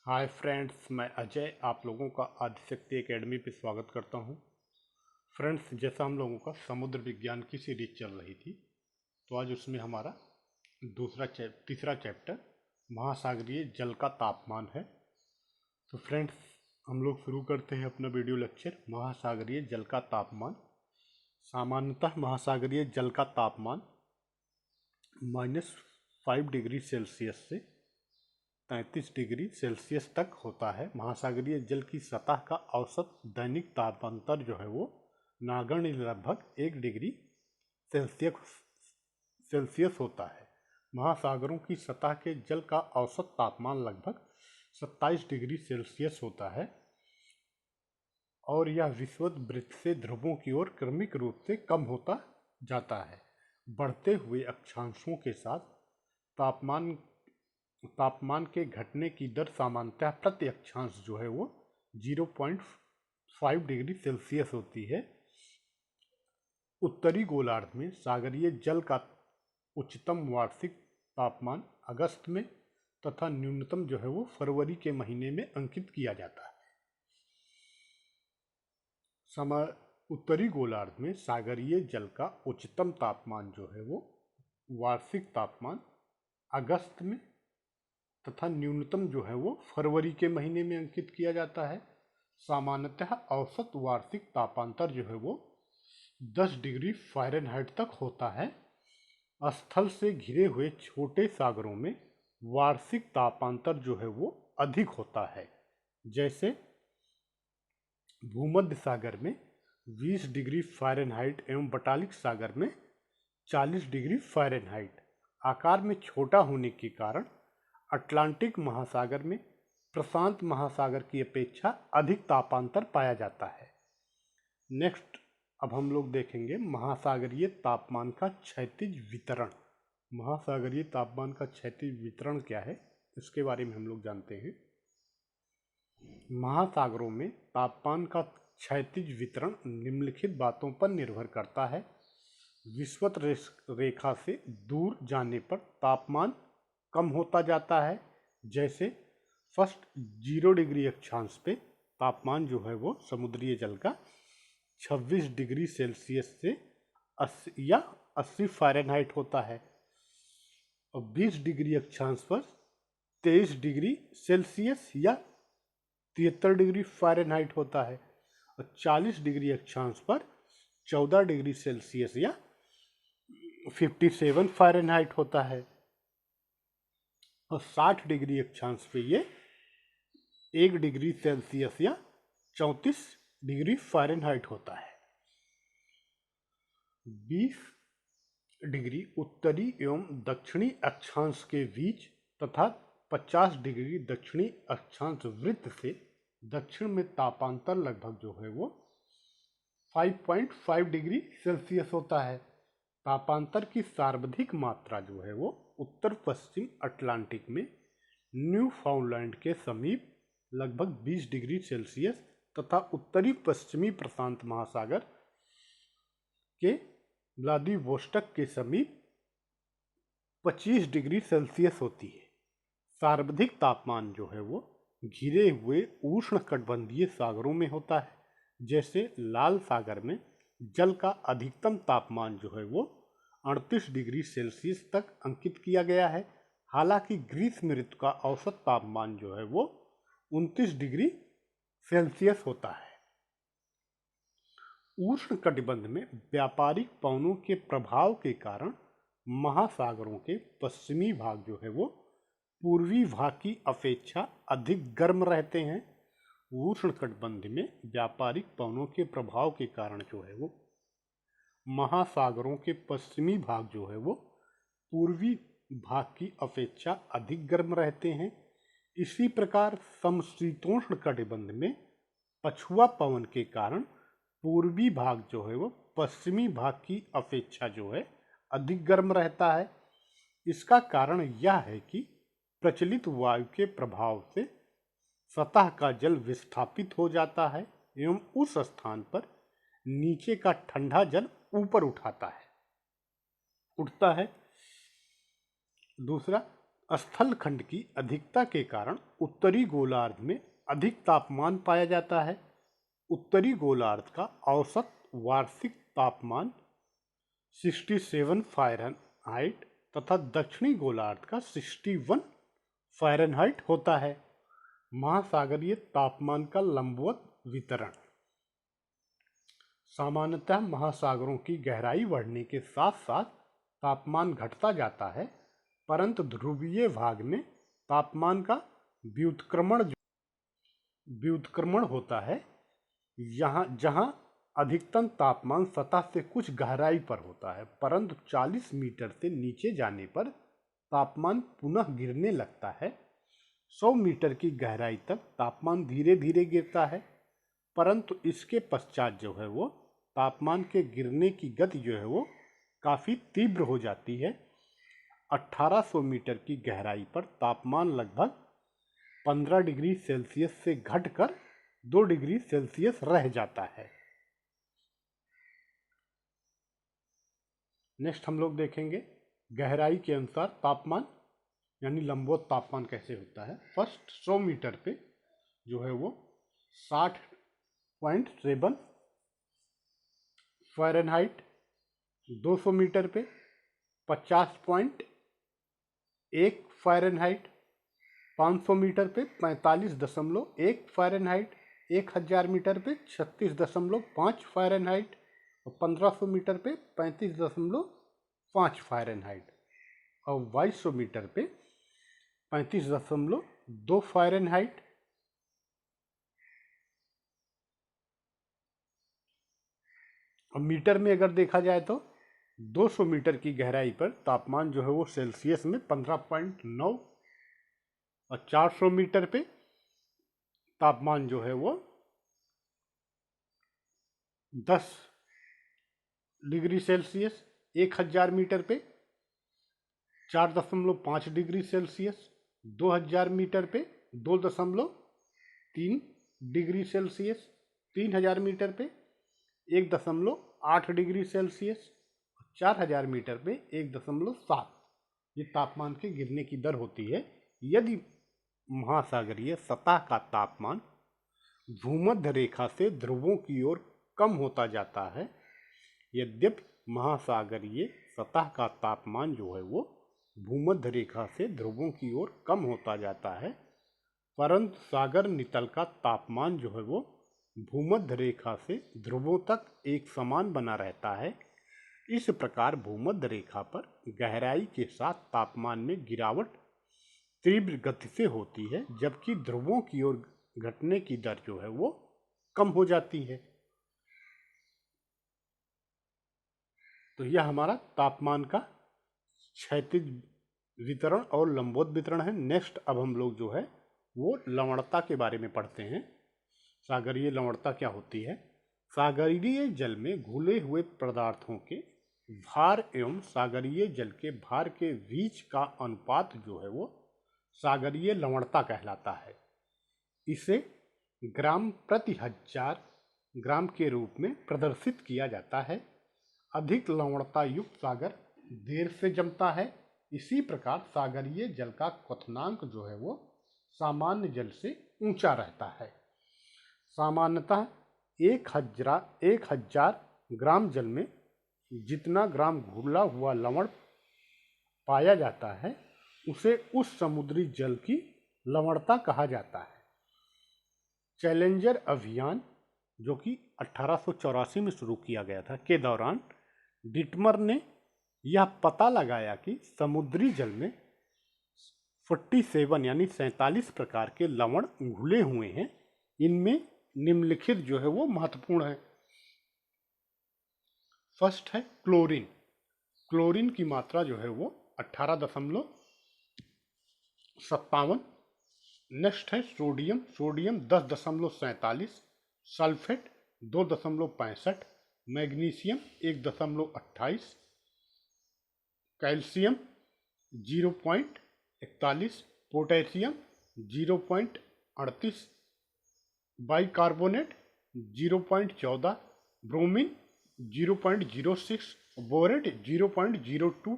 Hi friends, मैं अजय आप लोगों का आदिशक्ति एकेडमी पे स्वागत करता हूं। फ्रेंड्स, जैसा हम लोगों का समुद्र विज्ञान की सीरीज चल रही थी, तो आज उसमें हमारा तीसरा चैप्टर महासागरीय जल का तापमान है। तो फ्रेंड्स, हम लोग शुरू करते हैं अपना वीडियो लेक्चर। महासागरीय जल का तापमान। सामान्यतः महासागरीय जल का तापमान -5 डिग्री सेल्सियस से 33 डिग्री सेल्सियस तक होता है। महासागरीय जल की सतह का औसत दैनिक तापांतर जो है वो नगण्य लगभग 1 डिग्री सेल्सियस होता है। महासागरों की सतह के जल का औसत तापमान लगभग 27 डिग्री सेल्सियस होता है और यह विषुवत वृत्त से ध्रुवों की ओर क्रमिक रूप से कम होता जाता है। बढ़ते हुए अक्षांशों के साथ तापमान के घटने की दर सामान्यतः प्रति अक्षांश जो है वो 0.5 डिग्री सेल्सियस होती है। उत्तरी गोलार्ध में सागरीय जल का उच्चतम वार्षिक तापमान अगस्त में तथा न्यूनतम जो है वो फरवरी के महीने में अंकित किया जाता है। उत्तरी गोलार्ध में सागरीय जल का उच्चतम तापमान जो है वो वार्षिक तापमान अगस्त में तथा न्यूनतम जो है वो फरवरी के महीने में अंकित किया जाता है। सामान्यतः औसत वार्षिक तापांतर जो है वो 10 डिग्री फ़ारेनहाइट तक होता है। स्थल से घिरे हुए छोटे सागरों में वार्षिक तापांतर जो है वो अधिक होता है, जैसे भूमध्य सागर में 20 डिग्री फ़ारेनहाइट एवं बटालिक सागर में 40 डिग्री फ़ारेनहाइट। आकार में छोटा होने के कारण अटलांटिक महासागर में प्रशांत महासागर की अपेक्षा अधिक तापांतर पाया जाता है। नेक्स्ट, अब हम लोग देखेंगे महासागरीय तापमान का क्षैतिज वितरण। महासागरीय तापमान का क्षैतिज वितरण क्या है, इसके बारे में हम लोग जानते हैं। महासागरों में तापमान का क्षैतिज वितरण निम्नलिखित बातों पर निर्भर करता है। विषुवत रेखा से दूर जाने पर तापमान कम होता जाता है, जैसे फर्स्ट 0 डिग्री अक्षांश पे तापमान जो है वो समुद्रीय जल का 26 डिग्री सेल्सियस से 80 फ़ारेनहाइट होता है और 20 डिग्री अक्षांश पर 23 डिग्री सेल्सियस या 73 डिग्री फ़ारेनहाइट होता है और 40 डिग्री अक्षांश पर 14 डिग्री सेल्सियस या 57 फ़ारेनहाइट होता है और 60 डिग्री अक्षांश पे ये 1 डिग्री सेल्सियस या 34 डिग्री फ़ारेनहाइट होता है। 20 डिग्री उत्तरी एवं दक्षिणी अक्षांश के बीच तथा 50 डिग्री दक्षिणी अक्षांश वृत्त से दक्षिण में तापांतर लगभग जो है वो 5.5 डिग्री सेल्सियस होता है। तापांतर की सर्वाधिक मात्रा जो है वो उत्तर पश्चिम अटलांटिक में न्यू फाउंडलैंड के समीप लगभग 20 डिग्री सेल्सियस तथा उत्तरी पश्चिमी प्रशांत महासागर के व्लादिवोस्टक के समीप 25 डिग्री सेल्सियस होती है। सर्वाधिक तापमान जो है वो घिरे हुए उष्णकटिबंधीय सागरों में होता है, जैसे लाल सागर में जल का अधिकतम तापमान जो है वो 38 डिग्री सेल्सियस तक अंकित किया गया है। हालांकि ग्रीष्म ऋतु का औसत तापमान जो है वो 29 डिग्री सेल्सियस होता है। उष्णकटिबंध में व्यापारिक पवनों के प्रभाव के कारण महासागरों के पश्चिमी भाग जो है वो पूर्वी भाग की अपेक्षा अधिक गर्म रहते हैं। उष्णकटिबंध में व्यापारिक पवनों के प्रभाव के कारण जो है वो महासागरों के पश्चिमी भाग जो है वो पूर्वी भाग की अपेक्षा अधिक गर्म रहते हैं। इसी प्रकार समशीतोष्ण कटिबंध में पछुआ पवन के कारण पूर्वी भाग जो है वो पश्चिमी भाग की अपेक्षा जो है अधिक गर्म रहता है। इसका कारण यह है कि प्रचलित वायु के प्रभाव से सतह का जल विस्थापित हो जाता है एवं उस स्थान पर नीचे का ठंडा जल ऊपर उठता है। दूसरा, स्थल खंड की अधिकता के कारण उत्तरी गोलार्ध में अधिक तापमान पाया जाता है। उत्तरी गोलार्ध का औसत वार्षिक तापमान 67 फ़ारेनहाइट तथा दक्षिणी गोलार्ध का 61 फ़ारेनहाइट होता है। महासागरीय तापमान का लंबवत वितरण। सामान्यतः महासागरों की गहराई बढ़ने के साथ साथ तापमान घटता जाता है, परंतु ध्रुवीय भाग में तापमान का व्युत्क्रमण होता है, जहां अधिकतम तापमान सतह से कुछ गहराई पर होता है, परंतु 40 मीटर से नीचे जाने पर तापमान पुनः गिरने लगता है। 100 मीटर की गहराई तक तापमान धीरे धीरे गिरता है, परंतु इसके पश्चात जो है वो तापमान के गिरने की गति जो है वो काफ़ी तीव्र हो जाती है। 1800 मीटर की गहराई पर तापमान लगभग 15 डिग्री सेल्सियस से घटकर 2 डिग्री सेल्सियस रह जाता है। नेक्स्ट हम लोग देखेंगे गहराई के अनुसार तापमान यानी लंबवत तापमान कैसे होता है। फर्स्ट 100 मीटर पे जो है वो 60.7 फ़ारेनहाइट, 200 मीटर पे 50.1 फ़ारेनहाइट, 500 मीटर पे 45.1 फ़ारेनहाइट, 1000 मीटर पे 36.5 फ़ारेनहाइट और 1500 मीटर पे 35.5 फ़ारेनहाइट और 2200 मीटर पे 35.2 फ़ारेनहाइट। और मीटर में अगर देखा जाए तो 200 मीटर की गहराई पर तापमान जो है वो सेल्सियस में 15.9 और 400 मीटर पे तापमान जो है वो 10 डिग्री सेल्सियस, 1000 मीटर पे 4.5 डिग्री सेल्सियस, 2000 मीटर पे 2.3 डिग्री सेल्सियस, 3000 मीटर पे 1.8 डिग्री सेल्सियस, 4000 मीटर पे 1.7। ये तापमान के गिरने की दर होती है यदि महासागरीय सतह का तापमान भूमध्य रेखा से ध्रुवों की ओर कम होता जाता है। यद्यपि महासागरीय सतह का तापमान जो है वो भूमध्य रेखा से ध्रुवों की ओर कम होता जाता है, परंतु सागर नितल का तापमान जो है वो भूमध्य रेखा से ध्रुवों तक एक समान बना रहता है। इस प्रकार भूमध्य रेखा पर गहराई के साथ तापमान में गिरावट तीव्र गति से होती है, जबकि ध्रुवों की ओर घटने की दर जो है वो कम हो जाती है। तो यह हमारा तापमान का क्षैतिज वितरण और लंबवत वितरण है। नेक्स्ट अब हम लोग जो है वो लवणता के बारे में पढ़ते हैं। सागरीय लवणता क्या होती है। सागरीय जल में घुले हुए पदार्थों के भार एवं सागरीय जल के भार के बीच का अनुपात जो है वो सागरीय लवणता कहलाता है। इसे ग्राम प्रति 1000 ग्राम के रूप में प्रदर्शित किया जाता है। अधिक लवणता युक्त सागर देर से जमता है। इसी प्रकार सागरीय जल का क्वथनांक जो है वो सामान्य जल से ऊंचा रहता है। सामान्यतः 1000 ग्राम जल में जितना ग्राम घुला हुआ लवण पाया जाता है उसे उस समुद्री जल की लवणता कहा जाता है। चैलेंजर अभियान जो कि 1884 में शुरू किया गया था के दौरान डिटमर ने यह पता लगाया कि समुद्री जल में 47 यानी 47 प्रकार के लवण घुले हुए हैं। इनमें निम्नलिखित जो है वो महत्वपूर्ण है। फर्स्ट है क्लोरीन। क्लोरीन की मात्रा जो है वो 18.57। नेक्स्ट है sodium. Sodium 10.47। Sulphate 2.65। Magnesium 1.28। Calcium 0.41। Potassium 0.38। Bicarbonate 0.14। Bromine 0.06। Borate 0.02।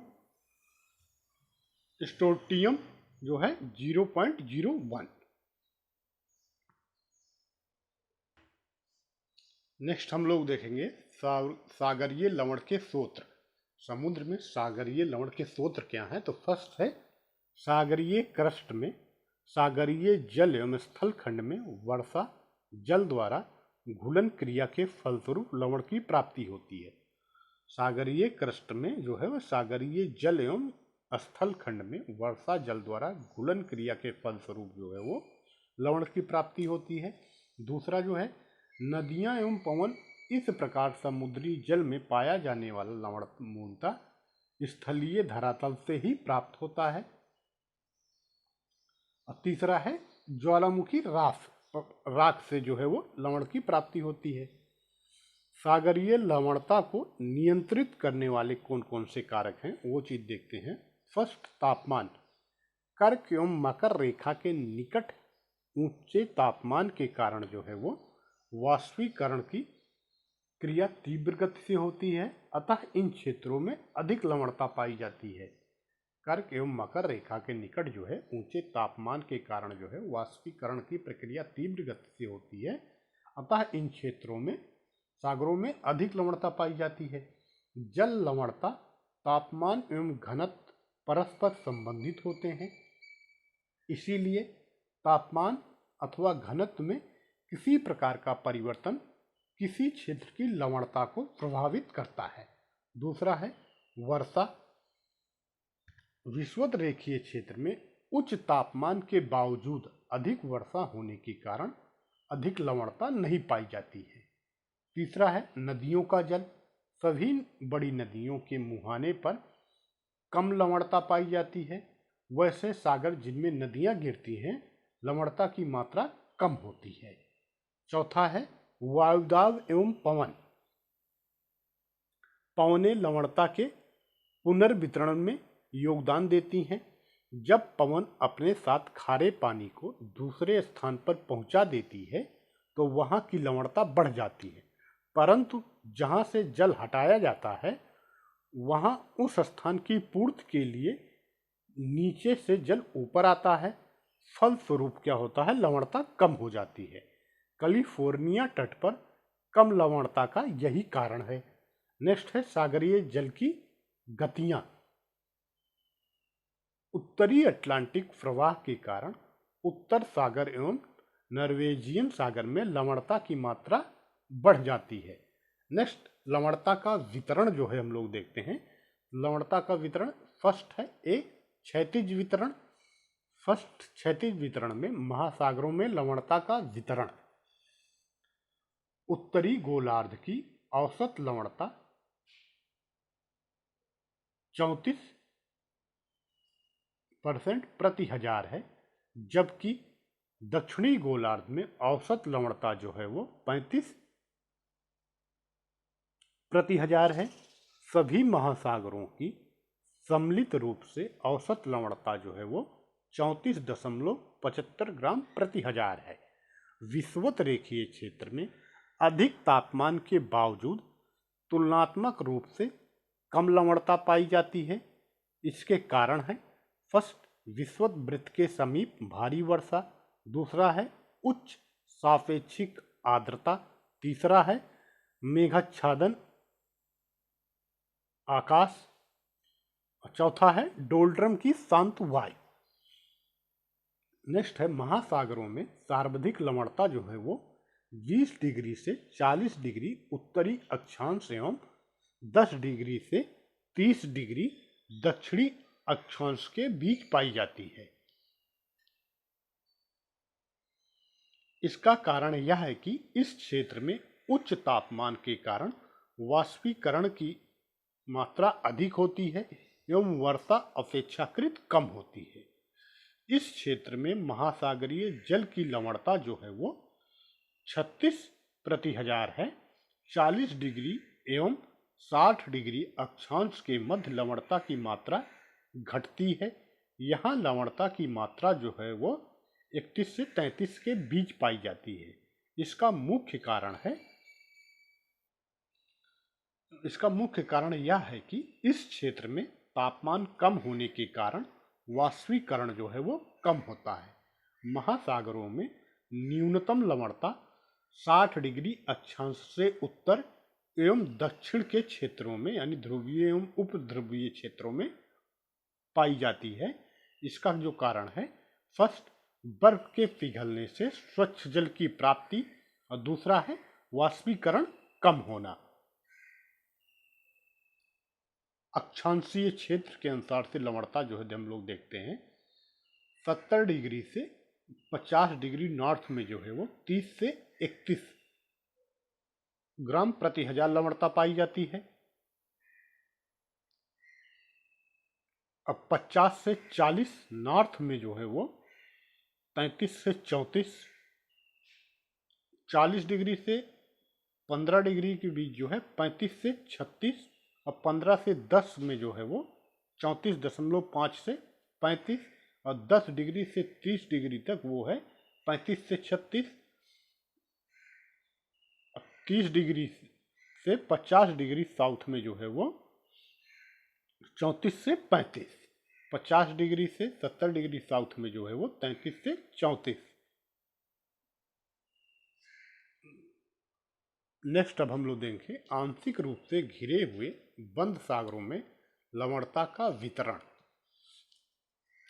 Strontium जो है 0.01। नेक्स्ट हम लोग देखेंगे सागरीय लवण के स्रोत। समुद्र में सागरीय लवण के स्रोत क्या हैं? तो फर्स्ट है सागरीय क्रस्ट में सागरीय जल एवं स्थल खंड में वर्षा जल द्वारा घुलन क्रिया के फलस्वरूप लवण की प्राप्ति होती है। सागरीय क्रस्ट में जो है वह सागरीय जल एवं स्थल खंड में वर्षा जल द्वारा घुलन क्रिया के फलस्वरूप जो है वो लवण की प्राप्ति होती है। दूसरा जो है नदियां एवं पवन इस प्रकार समुद्री जल में पाया जाने वाला लवण मूलतः स्थलीय धरातल से ही प्राप्त होता है। और तीसरा है ज्वालामुखी राख से जो है वो लवण की प्राप्ति होती है। सागरीय लवणता को नियंत्रित करने वाले कौन कौन से कारक हैं वो चीज देखते हैं। फर्स्ट, तापमान। कर्क एवं मकर रेखा के निकट ऊंचे तापमान के कारण जो है वो वाष्पीकरण की क्रिया तीव्र गति से होती है, अतः इन क्षेत्रों में अधिक लवणता पाई जाती है। कर्क एवं मकर रेखा के निकट जो है ऊंचे तापमान के कारण जो है वाष्पीकरण की प्रक्रिया तीव्र गति से होती है, अतः इन क्षेत्रों में सागरों में अधिक लवणता पाई जाती है। जल लवणता, तापमान एवं घनत्व परस्पर संबंधित होते हैं, इसीलिए तापमान अथवा घनत्व में किसी प्रकार का परिवर्तन किसी क्षेत्र की लवणता को प्रभावित करता है। दूसरा है वर्षा। विषुवत रेखीय क्षेत्र में उच्च तापमान के बावजूद अधिक वर्षा होने के कारण अधिक लवणता नहीं पाई जाती है। तीसरा है नदियों का जल। सभी बड़ी नदियों के मुहाने पर कम लवणता पाई जाती है, वैसे सागर जिनमें नदियां गिरती हैं लवणता की मात्रा कम होती है। चौथा है वायुदाब एवं पवन। पवनें लवणता के पुनर्वितरण में योगदान देती हैं। जब पवन अपने साथ खारे पानी को दूसरे स्थान पर पहुंचा देती है तो वहां की लवणता बढ़ जाती है, परंतु जहां से जल हटाया जाता है वहां उस स्थान की पूर्ति के लिए नीचे से जल ऊपर आता है, फलस्वरूप क्या होता है, लवणता कम हो जाती है। कैलिफोर्निया तट पर कम लवणता का यही कारण है। नेक्स्ट है सागरीय जल की गतियां। उत्तरी अटलांटिक प्रवाह के कारण उत्तर सागर एवं नॉर्वेजियन सागर में लवणता की मात्रा बढ़ जाती है। नेक्स्ट लवणता का वितरण जो है हम लोग देखते हैं। लवणता का वितरण फर्स्ट है ए क्षैतिज वितरण। फर्स्ट क्षैतिज वितरण में महासागरों में लवणता का वितरण। उत्तरी गोलार्ध की औसत लवणता 34% प्रति हजार है, जबकि दक्षिणी गोलार्ध में औसत लवणता जो है वो 35 प्रति हजार है। सभी महासागरों की सम्मिलित रूप से औसत लवणता जो है वो 34.75 ग्राम प्रति हजार है। विषुवत रेखीय क्षेत्र में अधिक तापमान के बावजूद तुलनात्मक रूप से कम लवणता पाई जाती है। इसके कारण है फर्स्ट विषुवत वृत्त के समीप भारी वर्षा। दूसरा है उच्च सापेक्षिक आर्द्रता। तीसरा है मेघाच्छादन आकाश। चौथा है डोल्ड्रम की शांत वायु। नेक्स्ट है महासागरों में सर्वाधिक लवणता जो है वो 20 डिग्री से 40 डिग्री उत्तरी अक्षांश एवं 10 डिग्री से 30 डिग्री दक्षिणी अक्षांश के बीच पाई जाती है। इसका कारण यह है कि इस क्षेत्र में उच्च तापमान के कारण वाष्पीकरण की मात्रा अधिक होती है एवं वर्षा अपेक्षाकृत कम होती है। इस क्षेत्र में महासागरीय जल की लवणता जो है वो 36 प्रति हजार है। 40 डिग्री एवं 60 डिग्री अक्षांश के मध्य लवणता की मात्रा घटती है। यहाँ लवणता की मात्रा जो है वो 31 से 33 के बीच पाई जाती है। इसका मुख्य कारण यह है कि इस क्षेत्र में तापमान कम होने के कारण वाष्पीकरण जो है वो कम होता है। महासागरों में न्यूनतम लवणता 60 डिग्री अक्षांश से उत्तर एवं दक्षिण के क्षेत्रों में यानी ध्रुवीय एवं उपध्रुवीय क्षेत्रों में पाई जाती है। इसका जो कारण है, फर्स्ट बर्फ के पिघलने से स्वच्छ जल की प्राप्ति और दूसरा है वाष्पीकरण कम होना। अक्षांशीय क्षेत्र के अनुसार से लवणता जो है हम लोग देखते हैं 70 डिग्री से 50 डिग्री नॉर्थ में जो है वो 30 से 31 ग्राम प्रति हजार लवणता पाई जाती है। अब 50 से 40 नॉर्थ में जो है वो 33 से 34, 40 डिग्री से 15 डिग्री के बीच जो है 35 से 36 और 15 से 10 में जो है वो 34.5 से 35 और 10 डिग्री से 30 डिग्री तक वो है 35 से 36, 30 डिग्री से 50 डिग्री साउथ में जो है वो 34 से 35, 50 डिग्री से 70 डिग्री साउथ में जो है वो 33 से 34। नेक्स्ट अब हम लोग देखें आंशिक रूप से घिरे हुए बंद सागरों में लवणता का वितरण।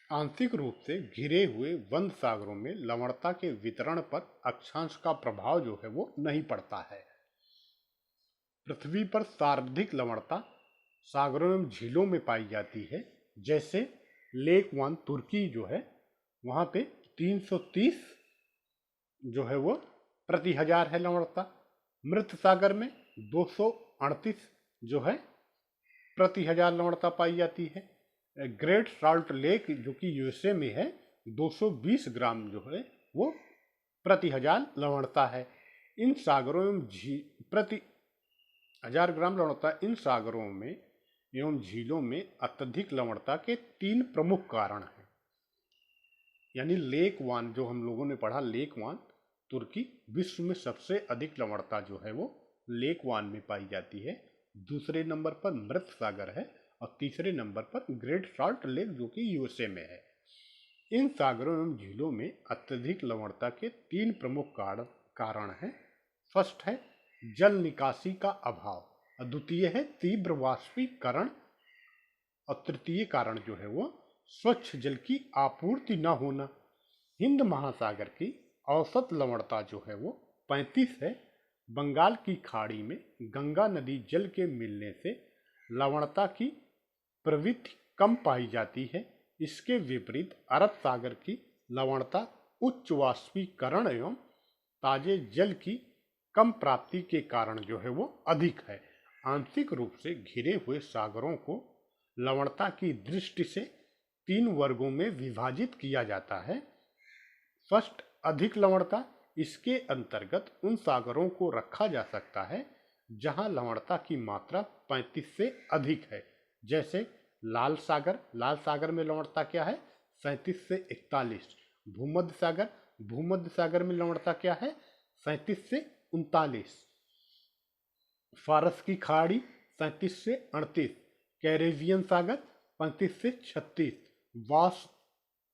आंशिक रूप से घिरे हुए बंद सागरों में लवणता के वितरण पर अक्षांश का प्रभाव जो है वो नहीं पड़ता है। पृथ्वी पर सर्वाधिक लवणता सागरों एवं झीलों में पाई जाती है। जैसे लेक वन तुर्की जो है वहाँ पे 330 जो है वो प्रति हजार है लवणता। मृत सागर में 238 जो है प्रति हजार लवणता पाई जाती है। ग्रेट साल्ट लेक जो कि यूएसए में है 220 ग्राम जो है वो प्रति हजार लवणता है। इन सागरों एवं प्रति 1000 ग्राम लवणता। इन सागरों में एवं झीलों में अत्यधिक लवणता के 3 प्रमुख कारण हैं। यानी लेक वन जो हम लोगों ने पढ़ा, लेक वन तुर्की विश्व में सबसे अधिक लवणता जो है वो लेक वन में पाई जाती है। दूसरे नंबर पर मृत सागर है और तीसरे नंबर पर ग्रेट साल्ट लेक जो कि यूएसए में है। इन सागरों एवं झीलों में अत्यधिक लवणता के 3 प्रमुख कारण हैं। फर्स्ट है जल निकासी का अभाव, और द्वितीय है तीव्र वाष्पीकरण और तृतीय कारण जो है वो स्वच्छ जल की आपूर्ति न होना। हिंद महासागर की औसत लवणता जो है वो 35 है। बंगाल की खाड़ी में गंगा नदी जल के मिलने से लवणता की प्रवृत्ति कम पाई जाती है। इसके विपरीत अरब सागर की लवणता उच्च वाष्पीकरण एवं ताजे जल की कम प्राप्ति के कारण जो है वो अधिक है। आंशिक रूप से घिरे हुए सागरों को लवणता की दृष्टि से 3 वर्गों में विभाजित किया जाता है। फर्स्ट अधिक लवणता। इसके अंतर्गत उन सागरों को रखा जा सकता है जहां लवणता की मात्रा 35 से अधिक है। जैसे लाल सागर में लवणता क्या है 37 से 41। भूमध्य सागर में लवणता क्या है 37 से 39। फारस की खाड़ी 37 से 38। कैरेबियन सागर 35 से 36। वास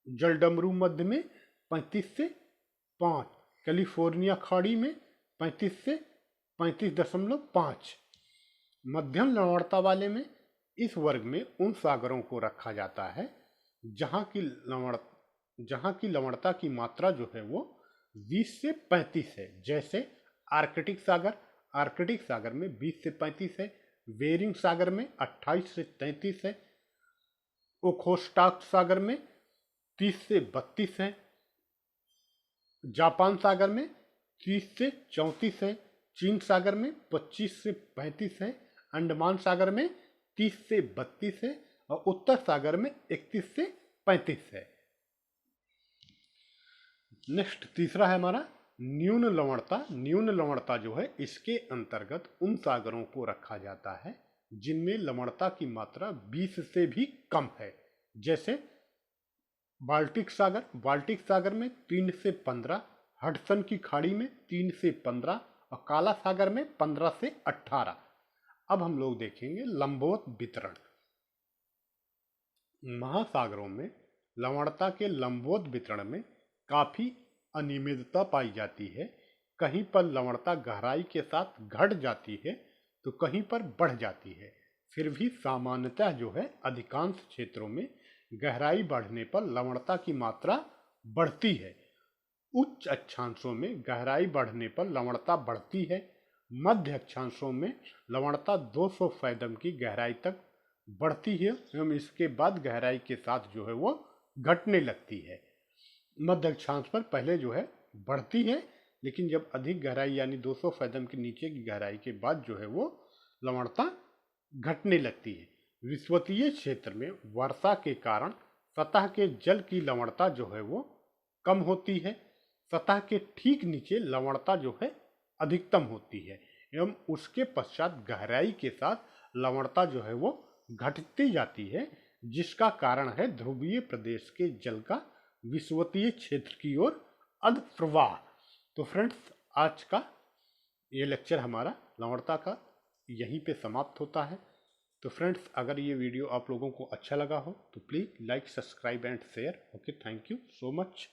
जलडमरू मध्य में 35 से 5। कैलिफोर्निया खाड़ी में 35 से 35.5। मध्यम लवणता वाले में इस वर्ग में उन सागरों को रखा जाता है जहां की लवणता की मात्रा जो है वो 20 से 35 है। जैसे आर्कटिक सागर में 20 से 35 है। बेरिंग सागर में 28 से 33 है। ओखोस्टाक सागर में 30 से 32 है। जापान सागर में 30 से 34 है। चीन सागर में 25 से 35 है। अंडमान सागर में 30 से 32 है और उत्तर सागर में 31 से 35 है। नेक्स्ट तीसरा है हमारा न्यून लवणता जो है इसके अंतर्गत उन सागरों को रखा जाता है जिनमें लवणता की मात्रा 20 से भी कम है। जैसे बाल्टिक सागर में 3 से 15। हडसन की खाड़ी में 3 से 15 और काला सागर में 15 से 18। अब हम लोग देखेंगे लंबवत वितरण। महासागरों में लवणता के लंबवत वितरण में काफी अनियमितता पाई जाती है। कहीं पर लवणता गहराई के साथ घट जाती है तो कहीं पर बढ़ जाती है। फिर भी सामान्यतः जो है अधिकांश क्षेत्रों में गहराई बढ़ने पर लवणता की मात्रा बढ़ती है। उच्च अक्षांशों में गहराई बढ़ने पर लवणता बढ़ती है। मध्य अक्षांशों में लवणता 200 फैदम की गहराई तक बढ़ती है एवं इसके बाद गहराई के साथ जो है वो घटने लगती है। मध्य अक्षांश पर पहले जो है बढ़ती है, लेकिन जब अधिक गहराई यानी 200 फैदम के नीचे की गहराई के बाद जो है वो लवणता घटने लगती है। विषुवतीय क्षेत्र में वर्षा के कारण सतह के जल की लवणता जो है वो कम होती है। सतह के ठीक नीचे लवणता जो है अधिकतम होती है एवं उसके पश्चात गहराई के साथ लवणता जो है वो घटती जाती है, जिसका कारण है ध्रुवीय प्रदेश के जल का विषुवतीय क्षेत्र की ओर अधप्रवाह। तो फ्रेंड्स, आज का ये लेक्चर हमारा लवणता का यहीं पे समाप्त होता है। तो फ्रेंड्स, अगर ये वीडियो आप लोगों को अच्छा लगा हो तो please like, subscribe and share. Okay, thank you so much.